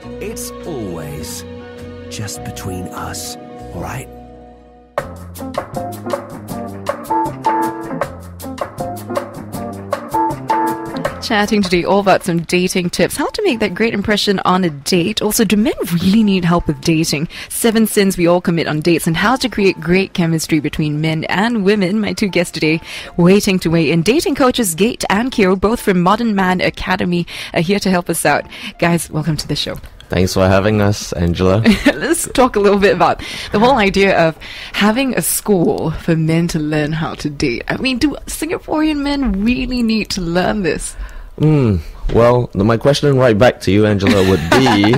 It's always just between us, all right? Chatting today all about some dating tips, how to make that great impression on a date. Also, do men really need help with dating? 7 sins we all commit on dates and how to create great chemistry between men and women. My two guests today waiting to weigh in. Dating coaches Gate and Kiro, both from Modern Man Academy, are here to help us out. Guys, welcome to the show. Thanks for having us, Angela. Let's talk a little bit about the whole idea of having a school for men to learn how to date. I mean, do Singaporean men really need to learn this? Well, my question right back to you, Angela, would be,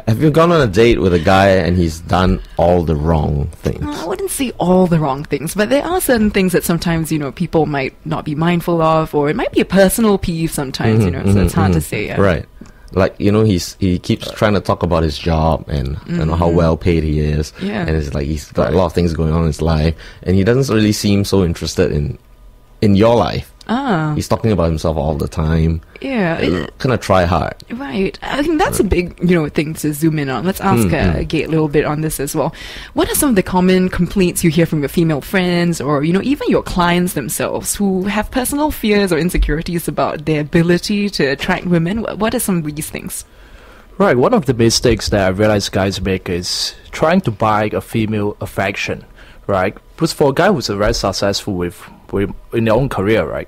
have you gone on a date with a guy and he's done all the wrong things? I wouldn't say all the wrong things, but there are certain things that sometimes, people might not be mindful of, or it might be a personal peeve sometimes, so it's hard to say. Yeah. Right. Like, he keeps trying to talk about his job and how well paid he is. Yeah. And it's like he's got a lot of things going on in his life, and he doesn't really seem so interested in your life. He's talking about himself all the time. Yeah. Kind of try hard. Right. I think that's a big, thing to zoom in on. Let's ask Gate a little bit on this as well. What are some of the common complaints you hear from your female friends or, even your clients themselves who have personal fears or insecurities about their ability to attract women? What are some of these things? Right. One of the mistakes that I realize guys make is trying to buy a female affection, right? Because for a guy who's very successful in their own career, right,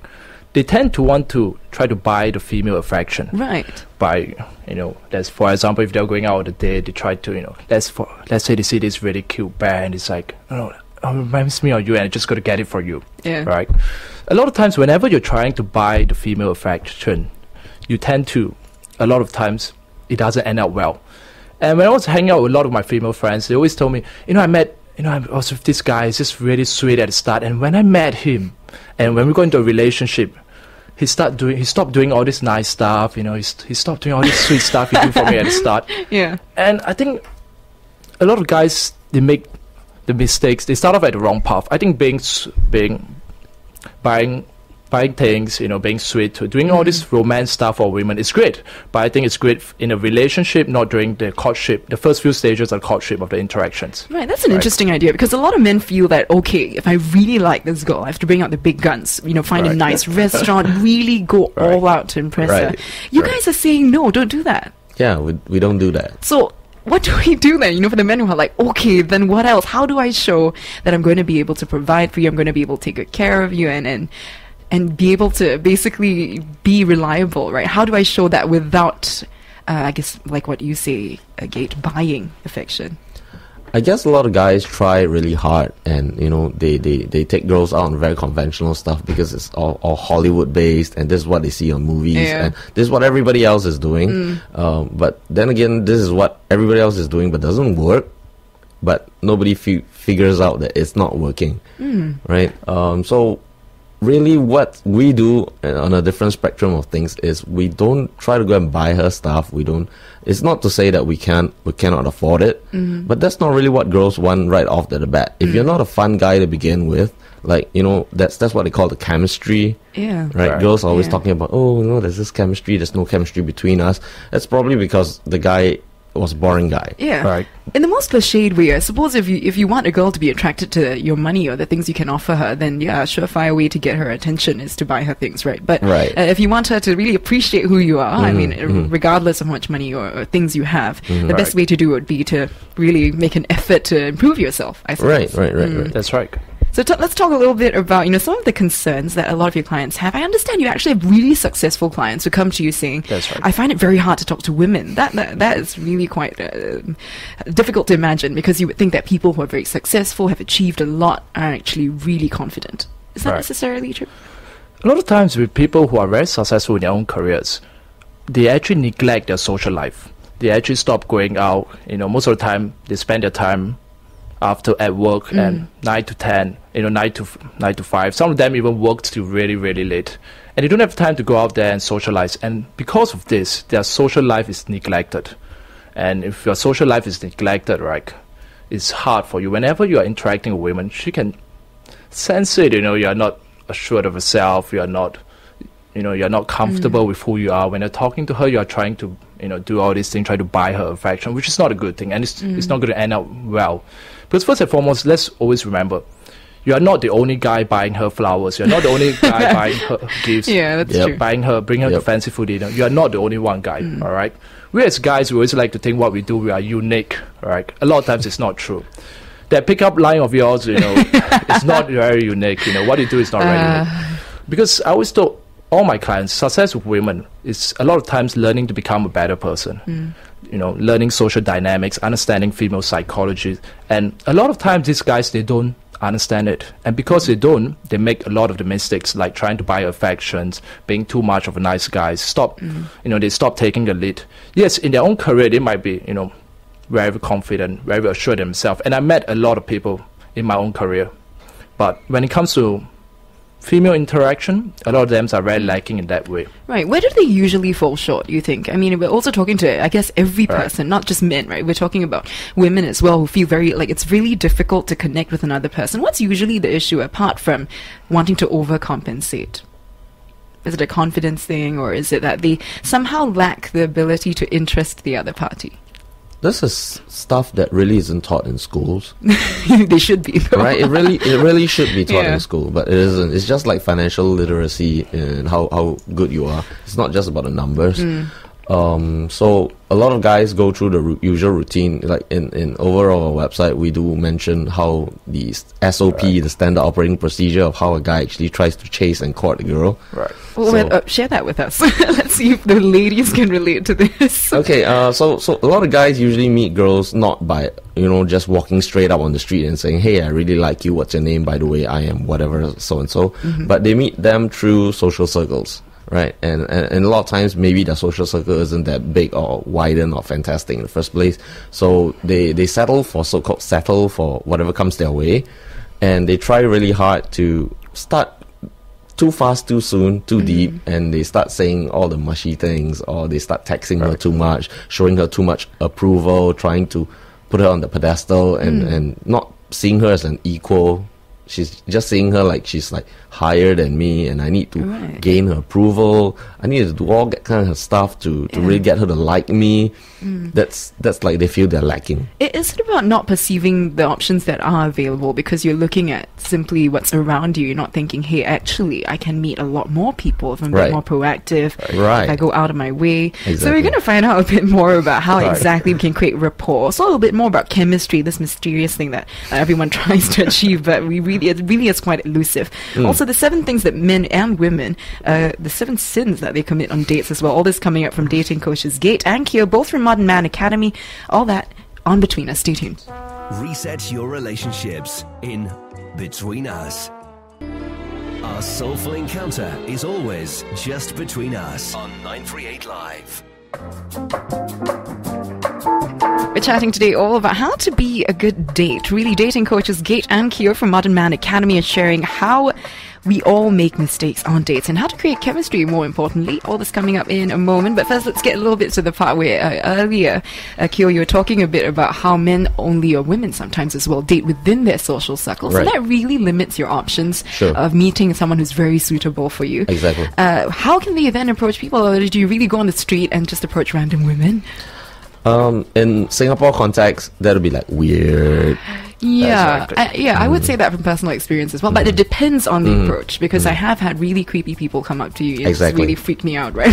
they tend to want to try to buy the female affection. Right. By, that's, for example, if they're going out on a date, they try to, let's say they see this really cute band, it's like, it reminds me of you and I just got to get it for you. Yeah. Right. A lot of times, whenever you're trying to buy the female affection, you tend to, a lot of times, it doesn't end up well. And when I was hanging out with a lot of my female friends, they always told me, I was with this guy, he's just really sweet at the start. And when I met him, and when we got into a relationship, he stopped doing all this nice stuff, he stopped doing all this sweet stuff he did for me at the start. Yeah. And I think a lot of guys, they make the mistakes, they start off at the wrong path. I think buying things, being sweet, doing all this romance stuff for women is great. But I think it's great in a relationship, not during the courtship, the first few stages of courtship of the interactions. Right, that's an interesting idea because a lot of men feel that, okay, if I really like this girl, I have to bring out the big guns, find a nice restaurant, really go all out to impress her. You guys are saying, no, don't do that. Yeah, we don't do that. So what do we do then? For the men who are like, okay, then what else? How do I show that I'm going to be able to provide for you, I'm going to be able to take good care of you and be able to basically be reliable, right? How do I show that without, I guess, like what you say, Gate, buying affection? I guess a lot of guys try really hard and, they take girls out on very conventional stuff because it's all Hollywood-based and this is what they see on movies and this is what everybody else is doing. But then again, this is what everybody else is doing but doesn't work. But nobody figures out that it's not working, right? So really what we do on a different spectrum of things is we don't try to go and buy her stuff. It's not to say that we cannot afford it, but that's not really what girls want right off the bat. If you're not a fun guy to begin with, that's what they call the chemistry. Yeah. Right? Girls are always talking about, there's this chemistry, there's no chemistry between us. That's probably because the guy was a boring guy. Yeah. Right. In the most cliched way, I suppose if you want a girl to be attracted to your money or the things you can offer her, then a surefire way to get her attention is to buy her things, right? But if you want her to really appreciate who you are, regardless of how much money or things you have, the best way to do it would be to really make an effort to improve yourself, I suppose. Right. That's right. So let's talk a little bit about, some of the concerns that a lot of your clients have. I understand you actually have really successful clients who come to you saying, that's right, I find it very hard to talk to women. That is really quite difficult to imagine because you would think that people who are very successful, have achieved a lot, are actually really confident. Is that necessarily true? A lot of times with people who are very successful in their own careers, they actually neglect their social life. They actually stop going out. Most of the time, they spend their time at work and 9 to 10, 9 to 5. Some of them even work till really, really late. And they don't have time to go out there and socialize. And because of this, their social life is neglected. And if your social life is neglected, right, it's hard for you. Whenever you are interacting with women, she can sense it, you are not assured of yourself, you are not comfortable with who you are. When you're talking to her, you are trying to, do all these things, try to buy her affection, which is not a good thing, and it's not going to end up well. Because first and foremost, let's always remember, you are not the only guy buying her flowers. You're not the only guy buying her gifts. Yeah, that's true. Bringing her to fancy food dinner. You are not the only one guy, all right? We as guys, we always like to think what we do, we are unique, all right? A lot of times it's not true. That pickup line of yours, it's not very unique. What you do is not very unique. Because I always told all my clients, success with women is a lot of times learning to become a better person. Learning social dynamics, understanding female psychology. And a lot of times these guys, they don't understand it, and because they don't, they make a lot of the mistakes, like trying to buy affections, being too much of a nice guy, they stop taking the lead. Yes, in their own career they might be very confident, very assured themselves, and I met a lot of people in my own career, but when it comes to female interaction, a lot of them are very lacking in that way. Right. Where do they usually fall short, you think? I mean, we're also talking to, I guess, every person, not just men, right? We're talking about women as well who feel very, it's really difficult to connect with another person. What's usually the issue apart from wanting to overcompensate? Is it a confidence thing, or is it that they somehow lack the ability to interest the other party? This is stuff that really isn't taught in schools. They should be, though. Right? It really should be taught in school, but it isn't. It's just like financial literacy and how good you are. It's not just about the numbers. So a lot of guys go through the usual routine. Like in overall our website, we do mention how the SOP, the standard operating procedure of how a guy actually tries to chase and court a girl. Right. Well, share that with us. Let's see if the ladies can relate to this. Okay. So a lot of guys usually meet girls not by just walking straight up on the street and saying, "Hey, I really like you. What's your name? By the way, I am whatever so and so." But they meet them through social circles. Right, and a lot of times maybe the social circle isn't that big or widened or fantastic in the first place, so they settle for whatever comes their way, and they try really hard to start too fast, too soon, too deep, and they start saying all the mushy things, or they start texting her too much, showing her too much approval, trying to put her on the pedestal, and not seeing her as an equal. She's just seeing her like she's like higher than me, and I need to gain her approval. I need to do all that kind of stuff to really get her to like me. That's like they feel they're lacking. Is it about not perceiving the options that are available because you're looking at simply what's around you? You're not thinking, hey, actually, I can meet a lot more people if I'm a bit more proactive, if I go out of my way. Exactly. So we're going to find out a bit more about how exactly we can create rapport. Also a little bit more about chemistry, this mysterious thing that everyone tries to achieve, but it really is quite elusive. Also, the 7 things that men and women, the 7 sins that they commit on dates as well. All this coming up from dating coaches Gate and Kyo, both from Modern Man Academy. All that on Between Us. Stay tuned. Reset your relationships in Between Us. Our soulful encounter is always just between us on 938 Live. We're chatting today all about how to be a good date. Really, dating coaches Gate and Kyo from Modern Man Academy are sharing how we all make mistakes on dates and how to create chemistry, more importantly. All this coming up in a moment. But first, let's get a little bit to the part where earlier, Kyo, you were talking a bit about how men only, or women sometimes as well, date within their social circles. Right. So that really limits your options of meeting someone who's very suitable for you. Exactly. How can they then approach people? Or do you really go on the street and just approach random women? In Singapore context, that'll be like weird. Yeah, I would say that from personal experience as well. But it depends on the approach, because I have had really creepy people come up to you. It's really freaked me out, right?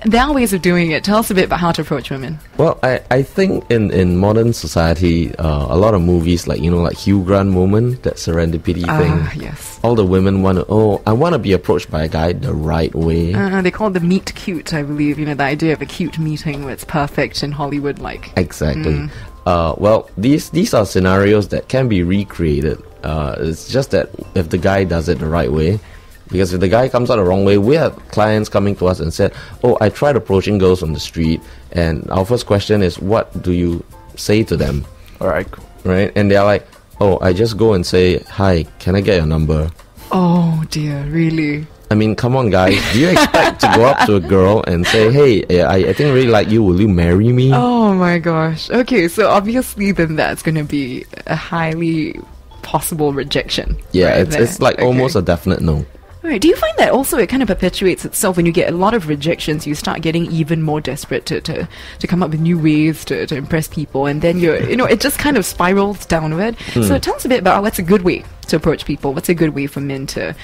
There are ways of doing it. Tell us a bit about how to approach women. Well, I think in modern society, a lot of movies like Hugh Grant Moment, that serendipity thing. Yes. All the women I want to be approached by a guy the right way. They call it the meet cute, I believe. The idea of a cute meeting where it's perfect in Hollywood-like. Exactly. Well, these are scenarios that can be recreated. It's just that if the guy does it the right way, because if the guy comes out the wrong way, we have clients coming to us and said, "Oh, I tried approaching girls on the street, and our first question is, what do you say to them?" All right. Right, and they're like, "Oh, I just go and say, hi, can I get your number?" Oh dear, really? I mean, come on, guys. Do you expect to go up to a girl and say, "Hey, I think I really like you. Will you marry me?" Oh my gosh. Okay, so obviously then that's going to be a highly possible rejection. Yeah, right it's like almost a definite no. Right. Do you find that also it kind of perpetuates itself when you get a lot of rejections? You start getting even more desperate to come up with new ways to impress people, and then it just kind of spirals downward. So tell us a bit about what's a good way to approach people. What's a good way for men to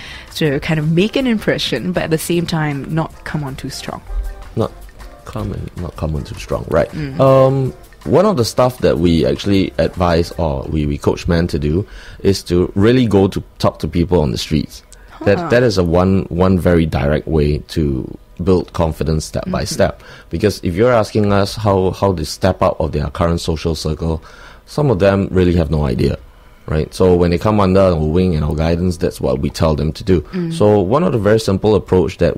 kind of make an impression, but at the same time not come on too strong? Not come on too strong, right? One of the stuff that we actually advise or we coach men to do is to really go to talk to people on the streets. That is a one very direct way to build confidence step by step. Because if you're asking us how they step out of their current social circle, some of them really have no idea, right? So when they come under our wing and our guidance, that's what we tell them to do. So one of the very simple approach that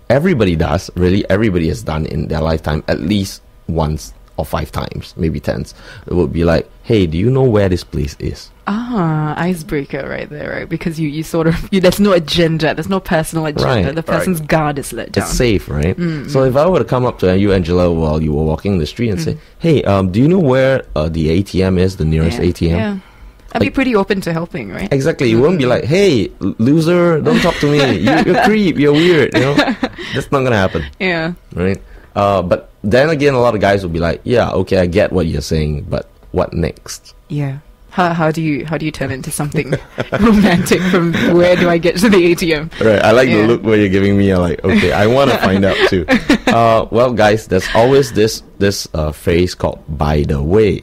everybody does, really everybody has done in their lifetime at least once or 5 times, maybe 10s, it would be like, hey, do you know where this place is? Icebreaker right there, right? Because you sort of, there's no agenda, there's no personal agenda. Right, the person's guard is let down. It's safe, right? So if I were to come up to you, Angela, while you were walking the street and say, hey, do you know where the ATM is, the nearest ATM? Yeah. I'd be pretty open to helping, right? Exactly. You won't be like, hey, loser, don't talk to me. You're a creep, you're weird, That's not going to happen. Yeah. Right? But then again, a lot of guys will be like, yeah, okay, I get what you're saying, but what next? Yeah. How do you turn into something romantic from where do I get to the ATM? Right, I like the look where you're giving me. I'm like, okay, I want to find out too. Well, guys, there's always this phrase called "by the way."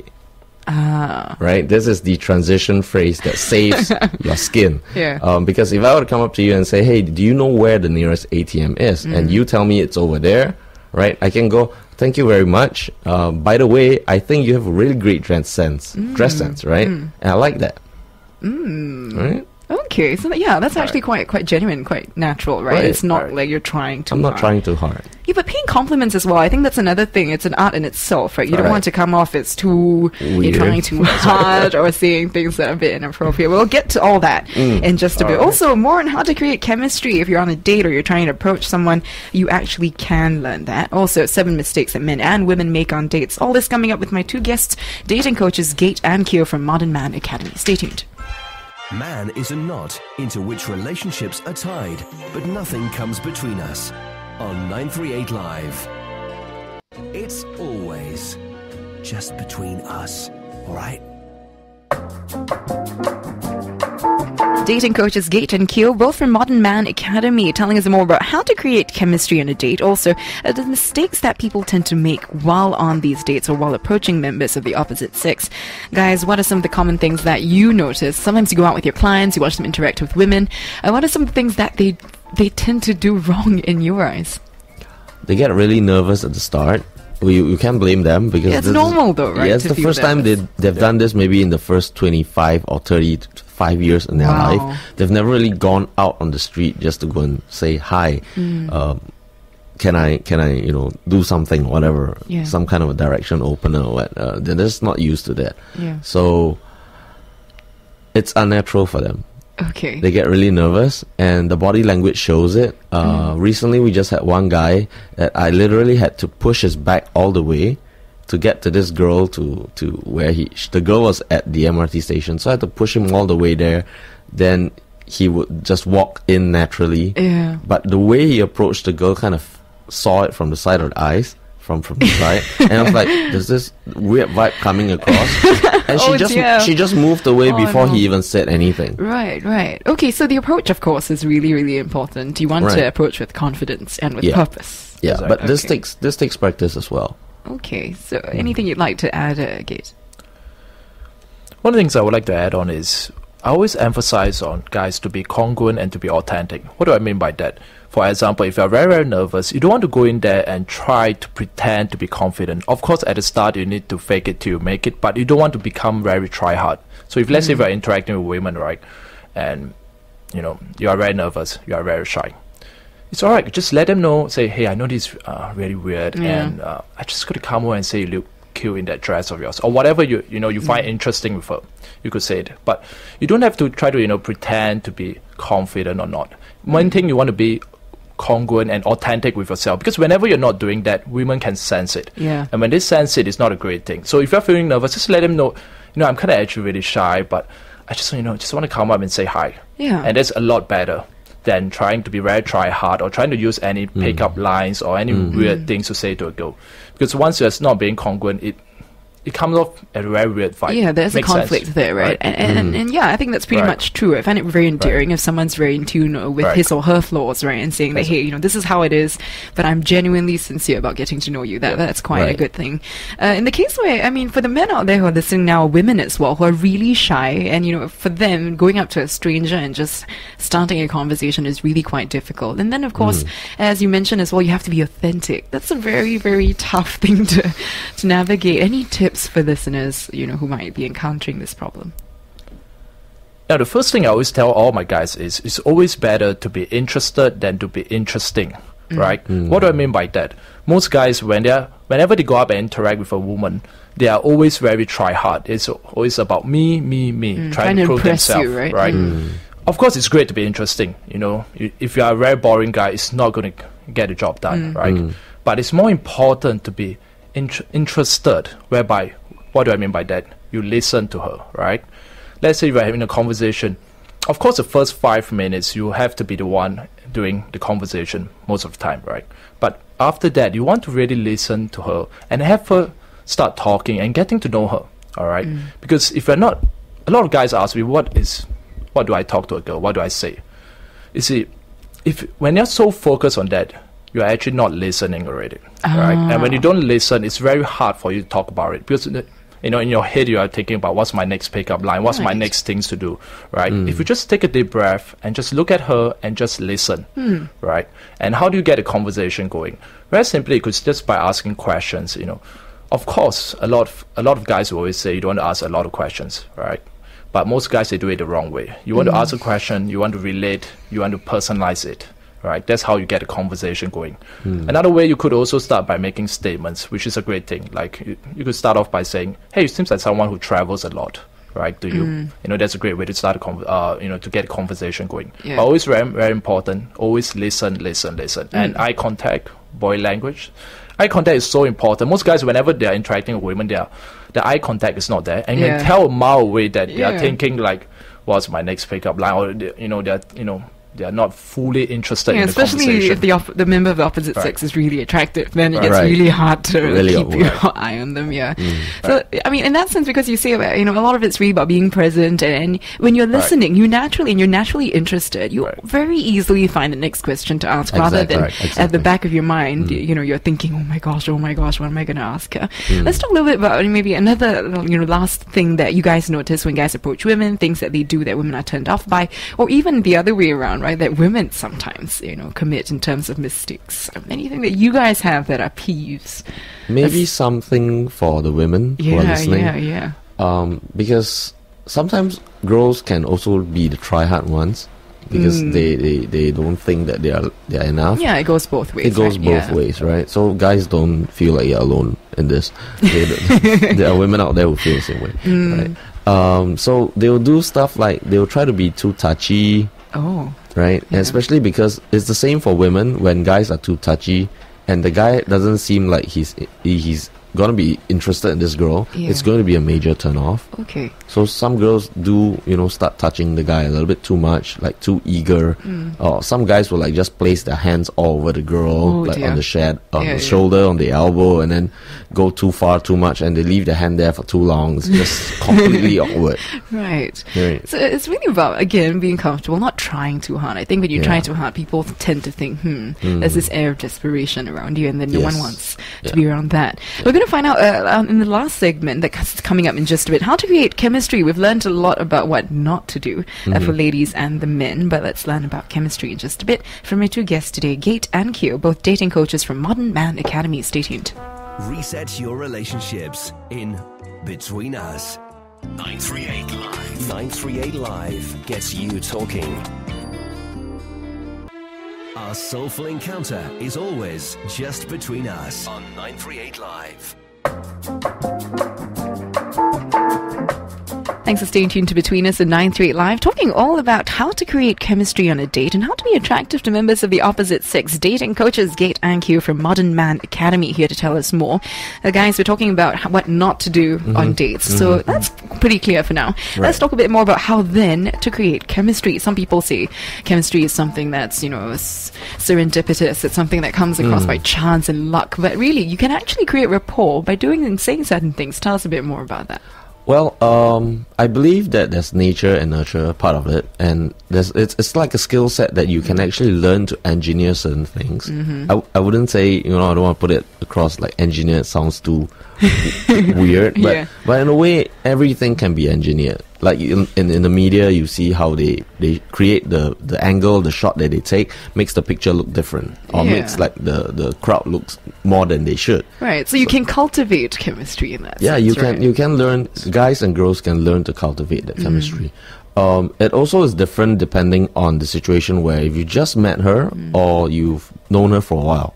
Right, this is the transition phrase that saves your skin. Yeah. Because if I were to come up to you and say, "Hey, do you know where the nearest ATM is?" and you tell me it's over there, right? I can go, thank you very much. By the way, I think you have a really great dress sense, right? And I like that. Right? Okay, so that's actually quite genuine, quite natural, right? It's not like you're trying too hard. I'm not trying too hard. Yeah, but paying compliments as well, I think that's another thing. It's an art in itself, right? You don't want to come off as too weird, you're trying too hard or saying things that are a bit inappropriate. We'll get to all that in just a bit. Right. Also, more on how to create chemistry. If you're on a date or you're trying to approach someone, you actually can learn that. Also, 7 mistakes that men and women make on dates. All this coming up with my 2 guests, dating coaches Gate and Kyo from Modern Man Academy. Stay tuned. Man is a knot into which relationships are tied, but nothing comes between us. On 938 Live. It's always just between us, all right? Dating coaches Gate and Kyo, both from Modern Man Academy, telling us more about how to create chemistry on a date. Also, the mistakes that people tend to make while on these dates or while approaching members of the opposite sex. Guys, what are some of the common things that you notice? Sometimes you go out with your clients, you watch them interact with women. What are some of the things that they tend to do wrong in your eyes? They get really nervous at the start. You can't blame them because it's normal though, right? Yeah, it's the first time they've done this maybe in the first 25 or 35 years in their life. They've never really gone out on the street just to go and say hi. Can I do something, whatever, some kind of a direction opener or what. They're just not used to that. Yeah. So it's unnatural for them. Okay. They get really nervous and the body language shows it. Recently we just had one guy that I literally had to push his back all the way to get to this girl to where the girl was at the MRT station. So I had to push him all the way there. Then he would just walk in naturally. Yeah. But the way he approached the girl kind of saw it from the side of the eyes. From the side, and I was like, "There's this weird vibe coming across," and she just moved away before he even said anything. Right. Okay, so the approach, of course, is really, really important. You want to approach with confidence and with purpose. Yeah, exactly. But this takes practice as well. Okay, so anything you'd like to add, Gate? One of the things I would like to add on is I always emphasize on guys to be congruent and to be authentic. What do I mean by that? For example, if you're very, very nervous, you don't want to go in there and try to pretend to be confident. Of course, at the start, you need to fake it till you make it, but you don't want to become very try-hard. So if, let's say, you're interacting with women, right, and, you are very nervous, you are very shy, it's all right. Just let them know, say, hey, I know this is really weird, and I just got to come over and say you look cute in that dress of yours, or whatever you find interesting with her. You could say it. But you don't have to try to, pretend to be confident or not. One thing, you want to be congruent and authentic with yourself, because whenever you're not doing that, women can sense it. Yeah. And when they sense it, it's not a great thing. So if you're feeling nervous, just let them know, I'm kind of actually really shy, but I just want to come up and say hi. Yeah. And that's a lot better than trying to be very try hard or trying to use any pick-up lines or any weird things to say to a girl. Because once you're not being congruent, it comes off a very weird vibe. Yeah, there's Makes a conflict sense, there, right? And yeah, I think that's pretty much true. I find it very endearing if someone's very in tune with his or her flaws, right? And saying that, hey, you know, this is how it is, but I'm genuinely sincere about getting to know you. That's quite a good thing. In the case where, I mean, for the men out there who are listening now, women as well, who are really shy, and, you know, for them, going up to a stranger and just starting a conversation is really quite difficult. And then, of course, as you mentioned as well, you have to be authentic. That's a very, very tough thing to navigate. Any tips for listeners, you know, who might be encountering this problem? Now, the first thing I always tell all my guys is it's always better to be interested than to be interesting, right? What do I mean by that? Most guys, whenever they go up and interact with a woman, they are always very try hard. It's always about me, trying to prove themselves, you, right? right? Of course, it's great to be interesting. You know, if you are a very boring guy, it's not going to get the job done, right? But it's more important to be interested, whereby, what do I mean by that? You listen to her, right? Let's say you're having a conversation. Of course, the first 5 minutes, you have to be the one doing the conversation most of the time, right? But after that, you want to really listen to her and have her start talking and getting to know her, all right? Because if you're not, a lot of guys ask me, what do I talk to a girl? What do I say? You see, when you're so focused on that, you're actually not listening already, right? And when you don't listen, it's very hard for you to talk about it because, you know, in your head you are thinking about what's my next pickup line, what's my next things to do, right? If you just take a deep breath and just look at her and just listen, right? And how do you get a conversation going? Very simply, because just by asking questions, you know. Of course, a lot of guys will always say you don't ask a lot of questions, right? But most guys, they do it the wrong way. You want to ask a question, you want to relate, you want to personalize it. Right, that's how you get a conversation going. Another way, you could also start by making statements, which is a great thing. Like you could start off by saying, "Hey, it seems like someone who travels a lot, right? Do you? You know, that's a great way to start to get a conversation going. Yeah. But always very, very important. Always listen, and eye contact, body language. Eye contact is so important. Most guys, whenever they are interacting with women, the eye contact is not there, and you can tell a mile away that they are thinking like, "What's my next pickup line?" Or they are not fully interested in the especially conversation. if the member of the opposite sex is really attractive, then it gets really hard to keep your eye on them. So I mean, in that sense, because you say that, you know, a lot of it's really about being present, and when you're listening, you're naturally interested. You very easily find the next question to ask, rather than at the back of your mind, you know, you're thinking, oh my gosh, what am I going to ask her? Let's talk a little bit about maybe another, you know, last thing that you guys notice when guys approach women, things that they do that women are turned off by, or even the other way around, right? That women sometimes, you know, commit in terms of mistakes. Anything that you guys have that are peeves? Maybe something for the women who are listening. Because sometimes girls can also be the try hard ones because they don't think that they're enough. Yeah, it goes both ways. It goes both ways, right? So guys don't feel like you're alone in this. There are women out there who feel the same way, right? So they'll do stuff like they'll try to be too touchy. Right? And especially because it's the same for women when guys are too touchy and the guy doesn't seem like he's going to be interested in this girl. It's going to be a major turn off. Okay. So some girls do, you know, start touching the guy a little bit too much, like too eager. Or some guys will like just place their hands all over the girl, on the shoulder, on the elbow, and then go too far, too much, and they leave their hand there for too long. It's just completely awkward. Right. So it's really about, again, being comfortable, not trying too hard. I think when you try too hard, people tend to think, there's this air of desperation around you, and then no one wants to be around that. We're going to find out in the last segment that's coming up in just a bit, how to create chemistry. We've learned a lot about what not to do for ladies and the men, but let's learn about chemistry in just a bit from my two guests today, Gate and Kyo, both dating coaches from Modern Man Academy. Stay tuned. Reset your relationships in Between Us. 938 Live. 938 Live gets you talking. Our soulful encounter is always just between us on 938 Live. Thanks for staying tuned to Between Us at 938 Live, talking all about how to create chemistry on a date and how to be attractive to members of the opposite sex. Dating coaches Gate and Q from Modern Man Academy here to tell us more. Guys, we're talking about what not to do on dates. So that's pretty clear for now. Right. Let's talk a bit more about how then to create chemistry. Some people say chemistry is something that's, serendipitous. It's something that comes across by chance and luck. But really, you can actually create rapport by doing and saying certain things. Tell us a bit more about that. Well, I believe that there's nature and nurture part of it, and it's like a skill set that you can actually learn to engineer certain things. I wouldn't say, I don't want to put it across like engineer. It sounds too weird, but in a way, everything can be engineered. Like in the media, you see how they create the angle, the shot that they take makes the picture look different, or makes like the crowd looks more than they should. Right. So you can cultivate chemistry in that. Yeah, sense, you can learn. Guys and girls can learn to cultivate that chemistry. It also is different depending on the situation, where if you just met her or you've known her for a while.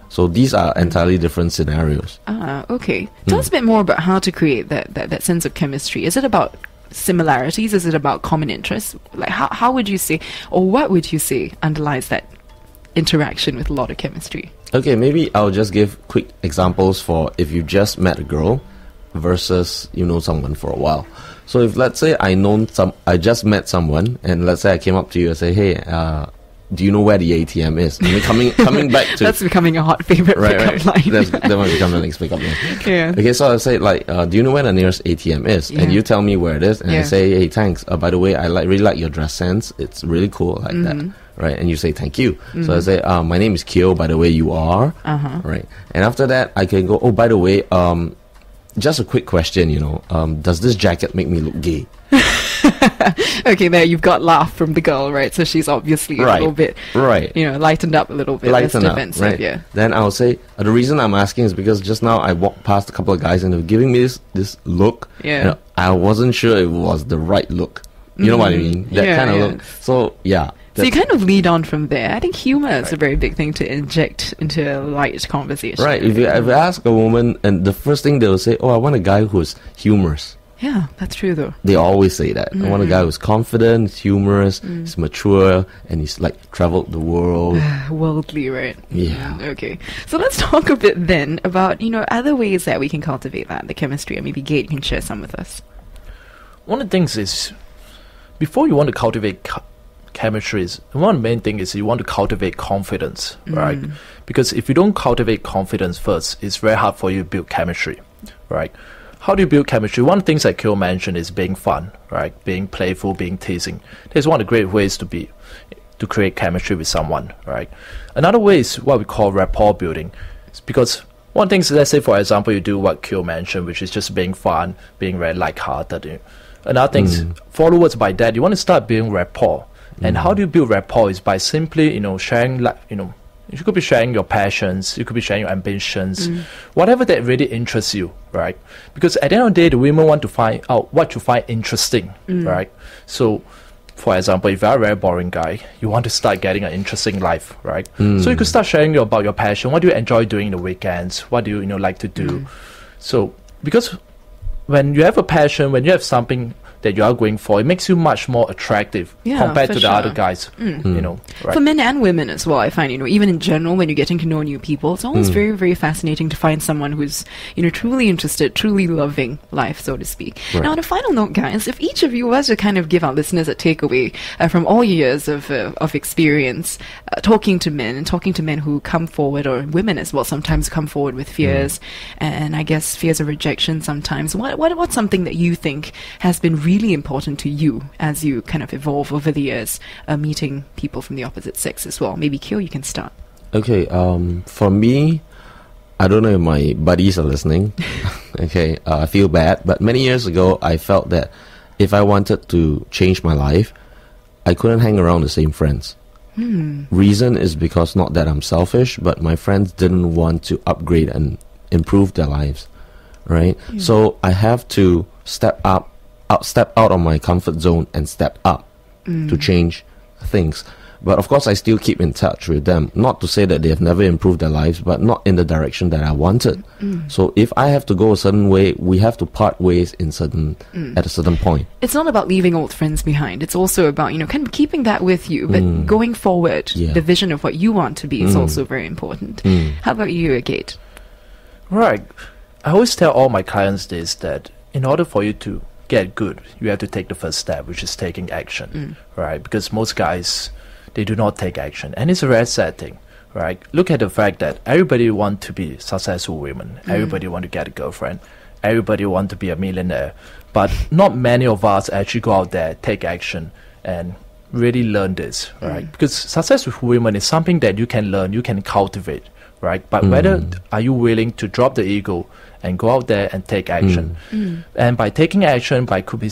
So these are entirely different scenarios. Okay. Tell us a bit more about how to create that sense of chemistry. Is it about similarities? Is it about common interests? Like how would you say, or what would you say underlies that interaction with a lot of chemistry? Okay, maybe I'll just give quick examples for if you just met a girl versus you know someone for a while. So if let's say I just met someone, and let's say I came up to you and say, hey, do you know where the ATM is? I mean, coming back to... That's becoming a hot favorite pickup line. That might become the next pickup line. Yeah. Okay, so I'll say, like, do you know where the nearest ATM is? Yeah. And you tell me where it is, and I say, hey, thanks. By the way, I really like your dress sense. It's really cool like that. Right? And you say, thank you. So I say, my name is Kyo, by the way, you are. Right? And after that, I can go, oh, by the way, just a quick question, does this jacket make me look gay? Okay, there you've got laugh from the girl, right? So she's obviously a little bit, lightened up a little bit. Lighten up, defensive, right? Yeah. Then I'll say, the reason I'm asking is because just now I walked past a couple of guys and they were giving me this look. Yeah. I wasn't sure it was the right look. You know what I mean? That kind of look. So, yeah. So you kind of lead on from there. I think humor is a very big thing to inject into a light conversation. Right. If you ask a woman, and the first thing they'll say, oh, I want a guy who's humorous. Yeah, that's true though. They always say that. I want a guy who's confident, he's humorous, he's mature, and he's like traveled the world. Worldly, right? Yeah. Okay. So let's talk a bit then about, other ways that we can cultivate the chemistry, and maybe Gate can share some with us. One of the things is, before you want to cultivate chemistry, one of the main things is you want to cultivate confidence, right? Because if you don't cultivate confidence first, it's very hard for you to build chemistry, right? How do you build chemistry? One of the things that Kyo mentioned is being fun, right? Being playful, being teasing. There's one of the great ways to create chemistry with someone, right? Another way is what we call rapport building. It's because one thing is, let's say, for example, you do what Kyo mentioned, which is just being fun, being very lighthearted. Another thing is, followers by that, you want to start building rapport. And how do you build rapport is by simply, sharing, you could be sharing your passions, you could be sharing your ambitions, whatever that really interests you, right? Because at the end of the day, the women want to find out what you find interesting, right? So, for example, if you're a very boring guy, you want to start getting an interesting life, right? So you could start sharing about your passion. What do you enjoy doing in the weekends? What do you like to do? So, because when you have a passion, when you have something that you are going for, it makes you much more attractive compared to the other guys, right? For men and women as well, I find, even in general, when you're getting to know new people, it's always very, very fascinating to find someone who's, truly interested, truly loving life, so to speak. Right. Now, on a final note, guys, if each of you was to kind of give our listeners a takeaway from all years of experience, talking to men who come forward, or women as well, sometimes come forward with fears, and I guess fears of rejection sometimes. What's something that you think has been really important to you as you kind of evolve over the years, meeting people from the opposite sex as well? Maybe Kyo, you can start. Okay, for me, I don't know if my buddies are listening. Okay, I feel bad, but many years ago, I felt that if I wanted to change my life, I couldn't hang around the same friends. Reason is because not that I'm selfish, but my friends didn't want to upgrade and improve their lives, right? So I have to step out of my comfort zone and step up to change things. But of course, I still keep in touch with them. Not to say that they have never improved their lives, but not in the direction that I wanted. So if I have to go a certain way, we have to part ways at a certain point. It's not about leaving old friends behind. It's also about, kind of keeping that with you, but going forward, the vision of what you want to be is also very important. How about you, Kate? Right. I always tell all my clients this, that in order for you to get good, you have to take the first step, which is taking action, right? Because most guys, they do not take action, and it's a very sad thing, right? Look at the fact that everybody want to be successful women, everybody want to get a girlfriend, everybody want to be a millionaire, but not many of us actually go out there, take action, and really learn this, right? Because success with women is something that you can learn, you can cultivate, right? But whether are you willing to drop the ego and go out there and take action? And by taking action, could be,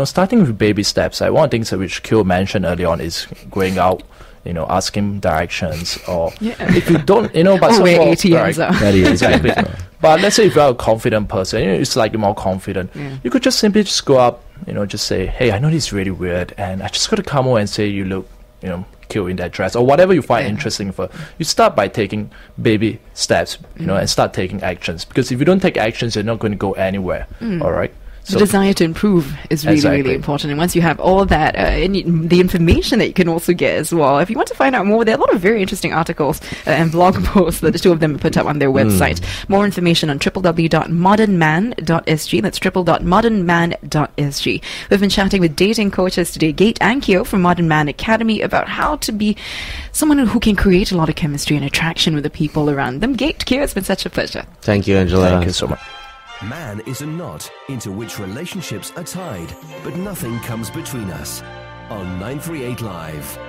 starting with baby steps. One of the things which Kyo mentioned early on is going out, asking directions, or if you don't, but where ATMs are. Exactly. But let's say if you're a confident person, you're slightly more confident, you could just simply just go up, just say, hey, I know this is really weird, and I just got to come over and say, you look, cute in that dress, or whatever you find interesting. You start by taking baby steps, and start taking actions, because if you don't take actions, you're not going to go anywhere. All right. The desire to improve is really, really important. And once you have all that, the information that you can also get as well. If you want to find out more, there are a lot of very interesting articles and blog posts that the two of them put up on their website. More information on www.modernman.sg. That's www.modernman.sg. We've been chatting with dating coaches today, Gate and Kyo from Modern Man Academy, about how to be someone who can create a lot of chemistry and attraction with the people around them. Gate, Kyo, it's been such a pleasure. Thank you, Angela. Thank you so much. Man is a knot into which relationships are tied, but nothing comes between us. On 938 Live.